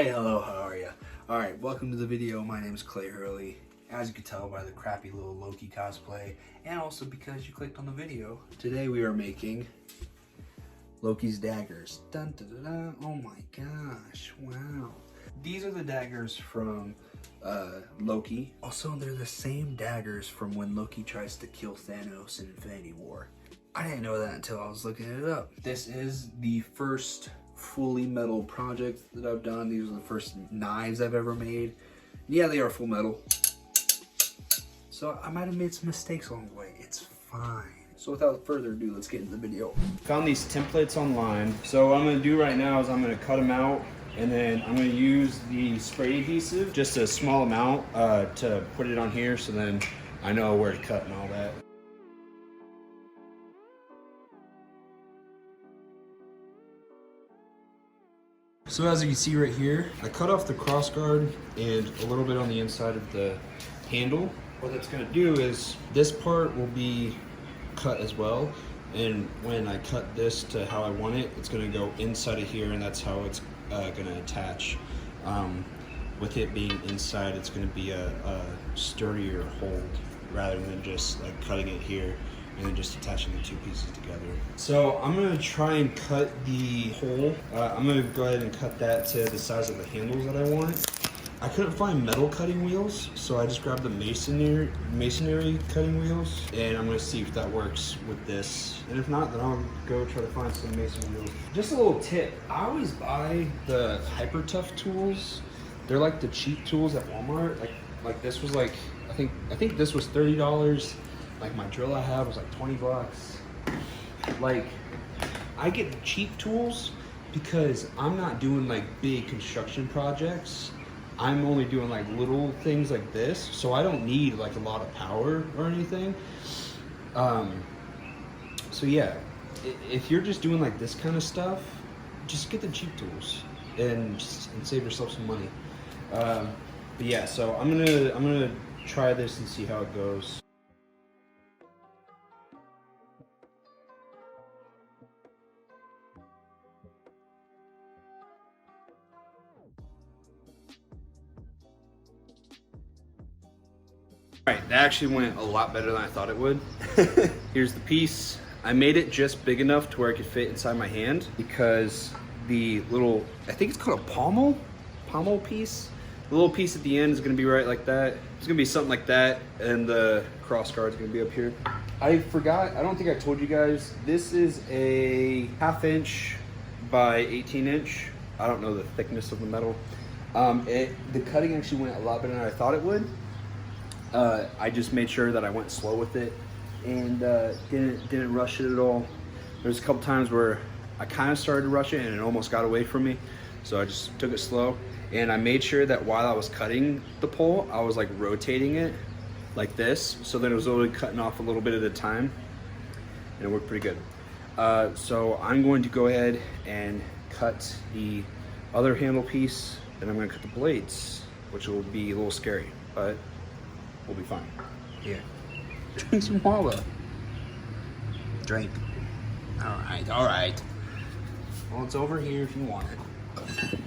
Hey, hello, how are you? Alright, welcome to the video. My name is Clay Hurley. As you can tell by the crappy little Loki cosplay, and also because you clicked on the video. Today we are making Loki'S Daggers. Dun, dun, dun, dun. Oh my gosh, wow. These are the daggers from Loki. Also, they're the same daggers from when Loki tries to kill Thanos in Infinity War. I didn't know that until I was looking it up. This is the first fully metal project that I've done. These are the first knives I've ever made. Yeah, they are full metal. So I might have made some mistakes along the way. It's fine. So without further ado, let's get into the video. Found these templates online. So what I'm gonna do right now is I'm gonna cut them out, and then I'm gonna use the spray adhesive, just a small amount, to put it on here, so then I know where to cut and all that. So as you can see right here, I cut off the cross guard and a little bit on the inside of the handle. What that's gonna do is this part will be cut as well, and when I cut this to how I want it, it's gonna go inside of here, and that's how it's gonna attach. With it being inside, it's gonna be a sturdier hold rather than just like cutting it here and then just attaching the two pieces together. So I'm gonna try and cut the hole. I'm gonna go ahead and cut that to the size of the handles that I want. I couldn't find metal cutting wheels, so I just grabbed the masonry cutting wheels, and I'm gonna see if that works with this. And if not, then I'll go try to find some mason wheels. Just a little tip, I always buy the Hyper Tough tools. They're like the cheap tools at Walmart. Like this was like, I think this was $30. Like my drill I have was like 20 bucks. Like, I get the cheap tools because I'm not doing like big construction projects. I'm only doing like little things like this, so I don't need like a lot of power or anything. So yeah, if you're just doing like this kind of stuff, just get the cheap tools and save yourself some money. But yeah, so I'm gonna try this and see how it goes. Alright, that actually went a lot better than I thought it would. Here's the piece. I made it just big enough to where it could fit inside my hand, because the little, I think it's called a pommel piece. The little piece at the end is gonna be right like that. It's gonna be something like that, and the cross guard is gonna be up here. I forgot, I don't think I told you guys, this is a 1/2 inch by 18 inch. I don't know the thickness of the metal. The cutting actually went a lot better than I thought it would. I just made sure that I went slow with it and didn't rush it at all. There's a couple times where I kind of started to rush it and it almost got away from me, so I just took it slow. And I made sure that while I was cutting the pole, I was like rotating it like this, so then it was only cutting off a little bit at a time, and it worked pretty good. So I'm going to go ahead and cut the other handle piece, and I'm going to cut the blades, which will be a little scary, but we'll be fine. Here, drink some water. Drink. All right. Well, it's over here if you want it.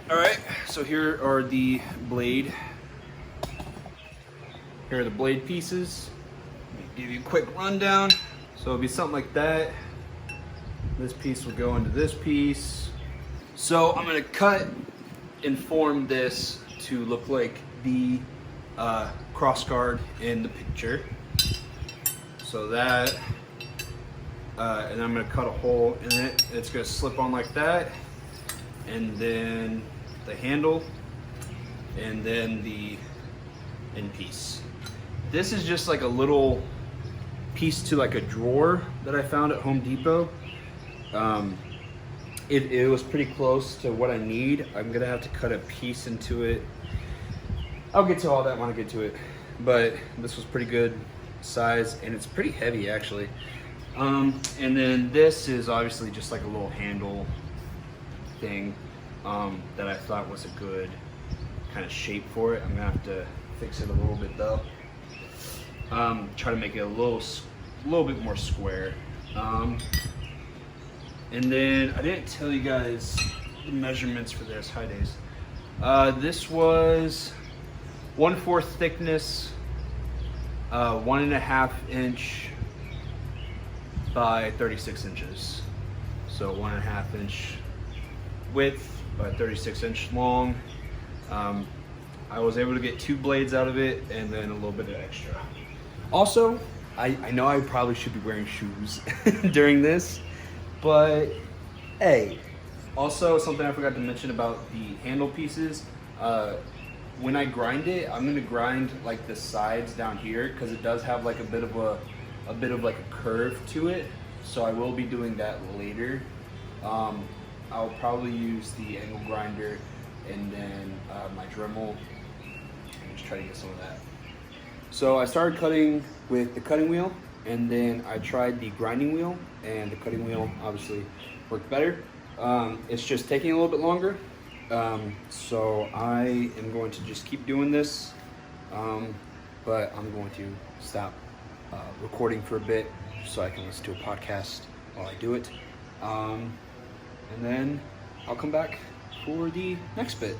All right, so here are the blade. Here are the blade pieces. Let me give you a quick rundown. So it'll be something like that. This piece will go into this piece. So I'm gonna cut and form this to look like the cross guard in the picture. So that, and I'm gonna cut a hole in it. It's gonna slip on like that, and then the handle, and then the end piece. This is just like a little piece to like a drawer that I found at Home Depot. It was pretty close to what I need. I'm gonna have to cut a piece into it. I'll get to all that when I get to it, but this was pretty good size, and it's pretty heavy actually. And then this is obviously just like a little handle thing that I thought was a good kind of shape for it. I'm gonna have to fix it a little bit though. Try to make it a little bit more square. And then I didn't tell you guys the measurements for this. Hi, Days. This was 1/4 thickness, 1.5 inch by 36 inches. So 1.5 inch width by 36 inch long. I was able to get 2 blades out of it and then a little bit of extra. Also, I know I probably should be wearing shoes during this, but hey. Also, something I forgot to mention about the handle pieces, when I grind it, I'm gonna grind like the sides down here because it does have like a bit of like a curve to it. So I will be doing that later. I'll probably use the angle grinder and then my Dremel and just try to get some of that. So I started cutting with the cutting wheel, and then I tried the grinding wheel, and the cutting wheel obviously worked better. It's just taking a little bit longer. So I am going to just keep doing this, but I'm going to stop recording for a bit so I can listen to a podcast while I do it. And then I'll come back for the next bit.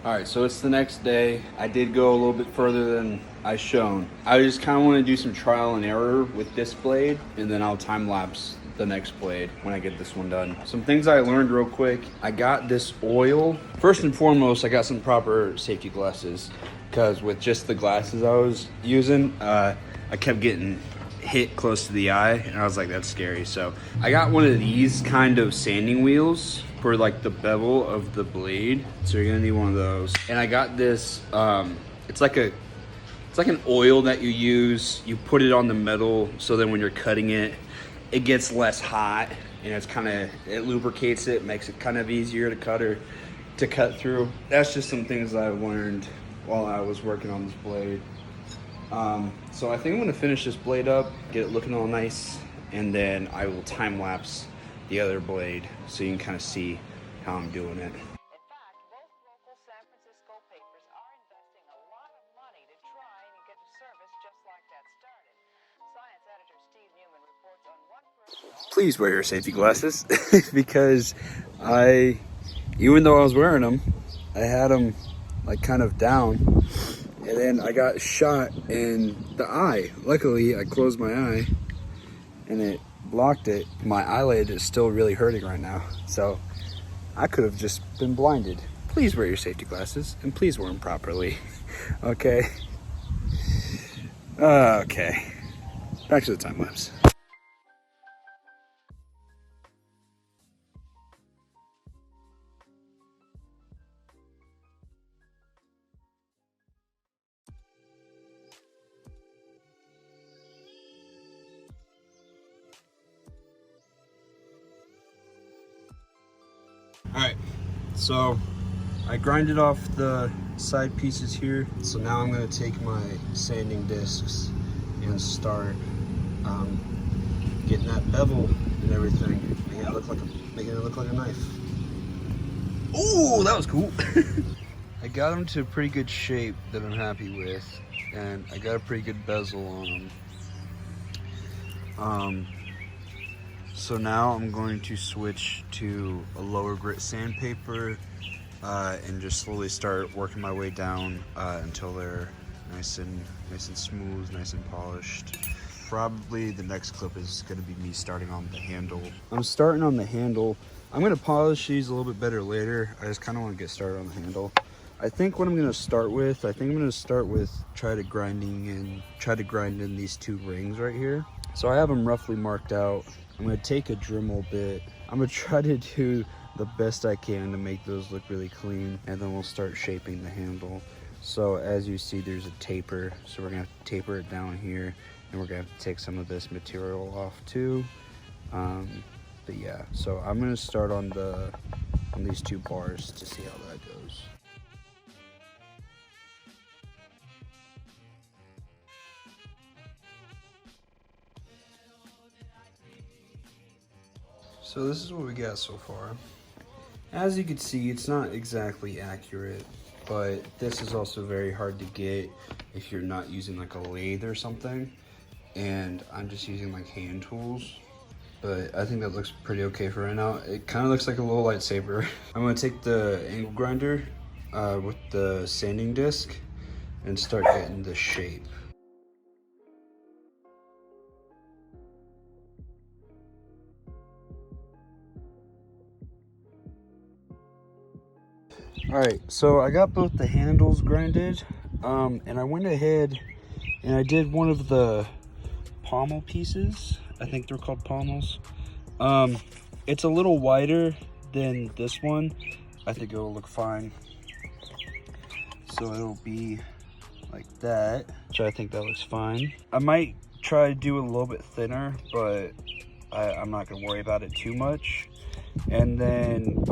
All right, so it's the next day. I did go a little bit further than I shown. I just kind of want to do some trial and error with this blade, and then I'll time lapse the next blade when I get this one done. Some things I learned real quick. I got this oil. First and foremost, I got some proper safety glasses, because with just the glasses I was using, I kept getting hit close to the eye, and I was like, that's scary. So I got one of these kind of sanding wheels for like the bevel of the blade. So you're gonna need one of those. And I got this, it's like an oil that you use. You put it on the metal so then when you're cutting it, it gets less hot, and it lubricates it, makes it kind of easier to cut through. That's just some things I've learned while I was working on this blade. So I think I'm gonna finish this blade up, get it looking all nice, and then I will time lapse the other blade so you can kind of see how I'm doing it. Please wear your safety glasses because even though I was wearing them, I had them like kind of down, and then I got shot in the eye. Luckily, I closed my eye and it blocked it. My eyelid is still really hurting right now, so I could have just been blinded. Please wear your safety glasses and please wear them properly. Okay. Okay. Back to the time lapse. Alright, so I grinded off the side pieces here. So now I'm going to take my sanding discs and start getting that bevel and everything, making it look like a knife. Ooh, that was cool. I got them to a pretty good shape that I'm happy with, and I got a pretty good bezel on them. So now I'm going to switch to a lower grit sandpaper and just slowly start working my way down until they're nice and smooth, nice and polished. Probably the next clip is going to be me starting on the handle. I'm starting on the handle. I'm going to polish these a little bit better later. I just kind of want to get started on the handle. I think what I'm going to start with, try to grind in these 2 rings right here. So I have them roughly marked out. I'm going to take a Dremel bit. I'm going to try to do the best I can to make those look really clean, and then we'll start shaping the handle. So as you see, there's a taper. So we're going to have to taper it down here, and we're going to have to take some of this material off too. But yeah, so I'm going to start on these 2 bars to see how that goes. So this is what we got so far. As you can see, it's not exactly accurate, but this is also very hard to get if you're not using like a lathe or something. And I'm just using like hand tools, but I think that looks pretty okay for right now. It kind of looks like a little lightsaber. I'm gonna take the angle grinder with the sanding disc and start getting the shape. Alright, so I got both the handles grinded, and I went ahead and I did one of the pommel pieces. I think they're called pommels. It's a little wider than this one. I think it'll look fine. So it'll be like that. So I think that looks fine. I might try to do it a little bit thinner, but I'm not gonna worry about it too much. And then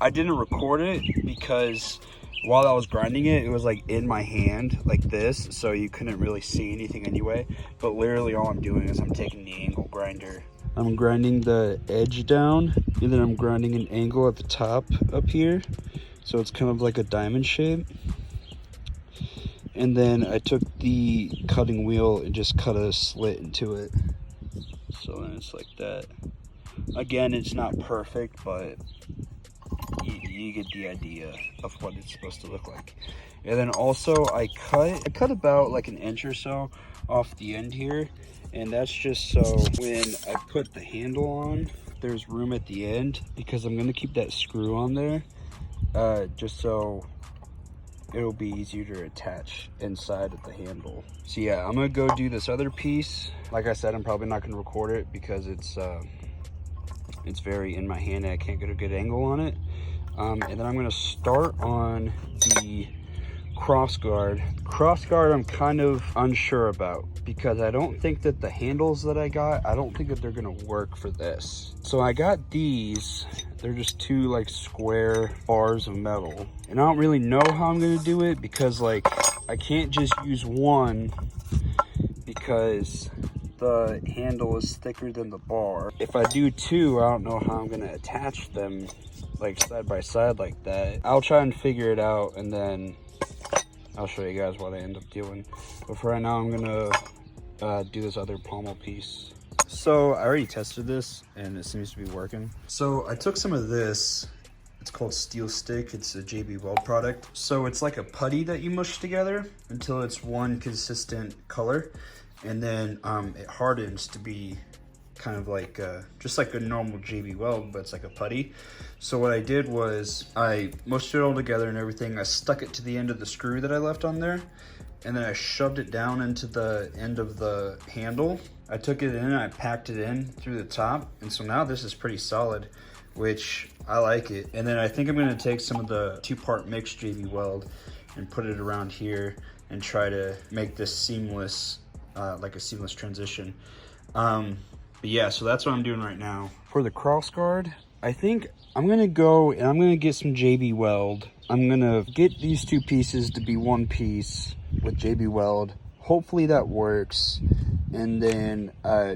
I didn't record it because while I was grinding it, it was like in my hand like this, so you couldn't really see anything anyway. But literally all I'm doing is I'm taking the angle grinder. I'm grinding the edge down, and then I'm grinding an angle at the top up here, so it's kind of like a diamond shape. And then I took the cutting wheel and just cut a slit into it. So then it's like that. Again, it's not perfect, but you get the idea of what it's supposed to look like. And then also I cut about like an inch or so off the end here, and that's just so when I put the handle on, there's room at the end, because I'm gonna keep that screw on there, just so it'll be easier to attach inside of the handle. So yeah, I'm gonna go do this other piece. Like I said, I'm probably not gonna record it because it's very in my hand and I can't get a good angle on it. And then I'm gonna start on the cross guard. Cross guard I'm kind of unsure about, because I don't think that the handles that I got, I don't think that they're gonna work for this. So I got these, they're just two like square bars of metal. And I don't really know how I'm gonna do it, because like I can't just use one because the handle is thicker than the bar. If I do two, I don't know how I'm gonna attach them like side by side like that. I'll try and figure it out, and then I'll show you guys what I end up doing. But for right now, I'm gonna do this other pommel piece. So I already tested this and it seems to be working. So I took some of this, it's called Steel Stick, it's a JB Weld product. So it's like a putty that you mush together until it's one consistent color. And then it hardens to be kind of like just like a normal JB Weld, but it's like a putty. So what I did was I mushed it all together and everything. I stuck it to the end of the screw that I left on there, and then I shoved it down into the end of the handle. I took it in and I packed it in through the top, and so now this is pretty solid, which I like it. And then I think I'm gonna take some of the 2-part mixed JB Weld and put it around here and try to make this seamless, like a seamless transition. But yeah, so that's what I'm doing right now. For the cross guard, I think I'm gonna go and I'm gonna get some JB Weld. I'm gonna get these two pieces to be one piece with JB Weld. Hopefully that works. And then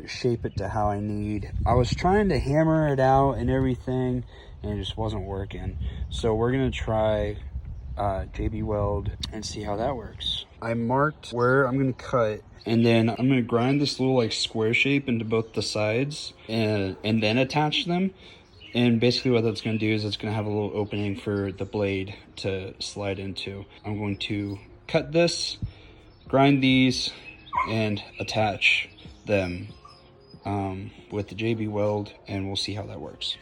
shape it to how I need. I was trying to hammer it out and everything, and it just wasn't working. So we're gonna try JB Weld and see how that works. I marked where I'm gonna cut, and then I'm gonna grind this little like square shape into both the sides and then attach them. And basically what that's gonna do is it's gonna have a little opening for the blade to slide into. I'm going to cut this, grind these, and attach them with the JB Weld, and we'll see how that works.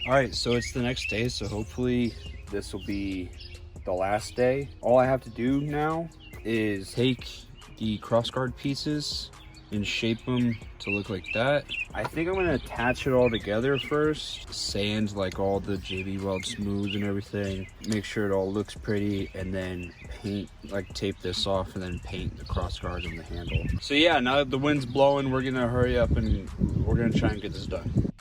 All right, so it's the next day, so hopefully this will be the last day. All I have to do now is take the crossguard pieces and shape them to look like that. I think I'm gonna attach it all together first, sand like all the JB Weld smooth and everything, make sure it all looks pretty, and then paint, like tape this off and then paint the crossguard and the handle. So yeah, now that the wind's blowing, we're gonna hurry up and we're gonna try and get this done.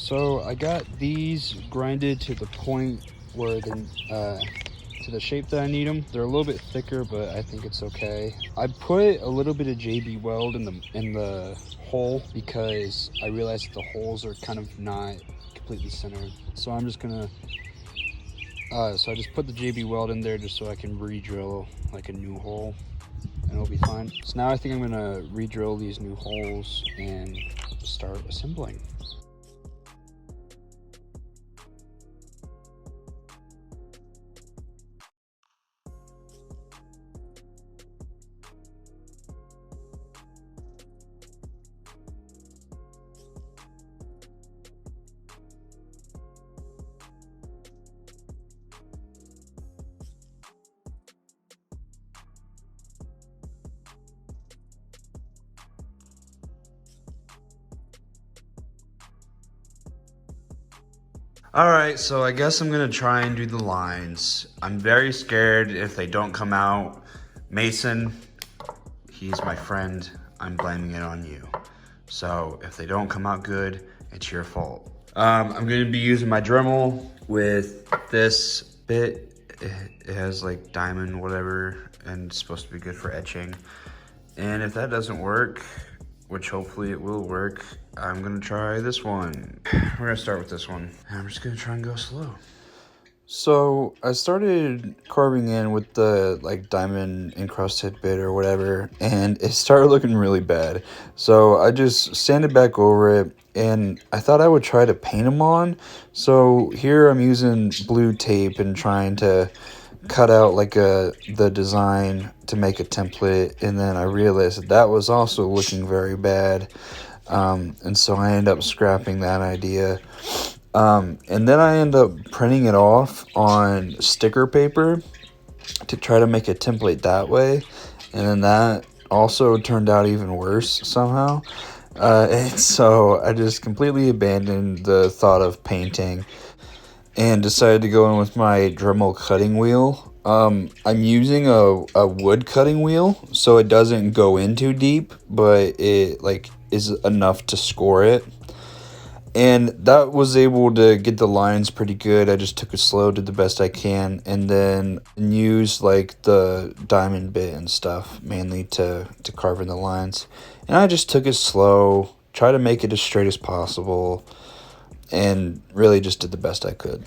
So I got these grinded to the point where to the shape that I need them. They're a little bit thicker, but I think it's okay. I put a little bit of JB Weld in the hole because I realized that the holes are kind of not completely centered. So I'm just gonna, so I just put the JB Weld in there just so I can re-drill like a new hole and it'll be fine. So now I think I'm gonna re-drill these new holes and start assembling. All right, so I guess I'm gonna try and do the lines. I'm very scared if they don't come out. Mason, he's my friend. I'm blaming it on you. So if they don't come out good, it's your fault. I'm gonna be using my Dremel with this bit. It has like diamond whatever, and it's supposed to be good for etching. And if that doesn't work, which hopefully it will work, I'm gonna try this one. We're gonna start with this one. I'm just gonna try and go slow. So I started carving in with the like diamond encrusted bit or whatever, and it started looking really bad. So I just sanded back over it, and I thought I would try to paint them on. So here I'm using blue tape and trying to cut out like the design to make a template, and then I realized that was also looking very bad, and so I ended up scrapping that idea. And then I end up printing it off on sticker paper to try to make a template that way, and then that also turned out even worse somehow. And so I just completely abandoned the thought of painting and decided to go in with my Dremel cutting wheel. I'm using a wood cutting wheel, so it doesn't go in too deep, but it like is enough to score it. And that was able to get the lines pretty good. I just took it slow, did the best I can, and then used like the diamond bit and stuff mainly to carve in the lines. And I just took it slow, try to make it as straight as possible, and really just did the best I could.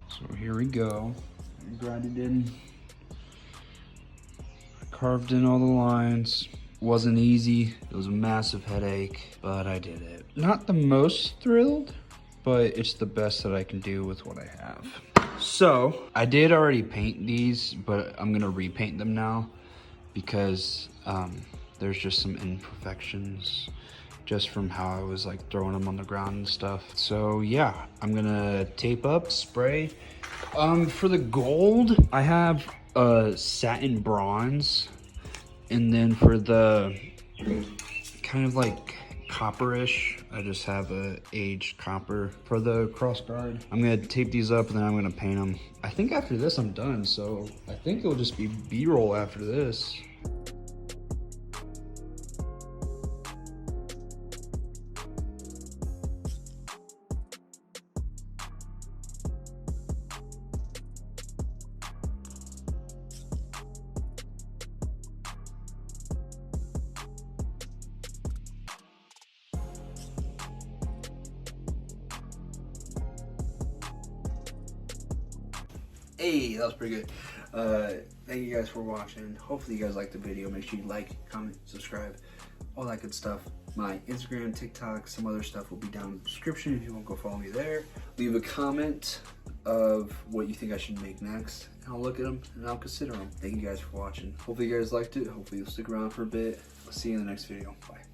So here we go. Grinded in, carved in all the lines. Wasn't easy. It was a massive headache, but I did it. Not the most thrilled, but it's the best that I can do with what I have. So I did already paint these, but I'm gonna repaint them now because there's just some imperfections just from how I was like throwing them on the ground and stuff. So yeah, I'm gonna tape up, spray. For the gold, I have satin bronze, and then for the kind of like copperish, I just have a aged copper. For the cross guard, I'm gonna tape these up and then I'm gonna paint them. I think after this I'm done, so I think it'll just be B-roll after this. Hey, that was pretty good. Thank you guys for watching. Hopefully you guys liked the video. Make sure you like, comment, subscribe, all that good stuff. My Instagram, TikTok, some other stuff will be down in the description if you want to go follow me there. Leave a comment of what you think I should make next, and I'll look at them and I'll consider them. Thank you guys for watching. Hopefully you guys liked it. Hopefully you'll stick around for a bit. I'll see you in the next video. Bye.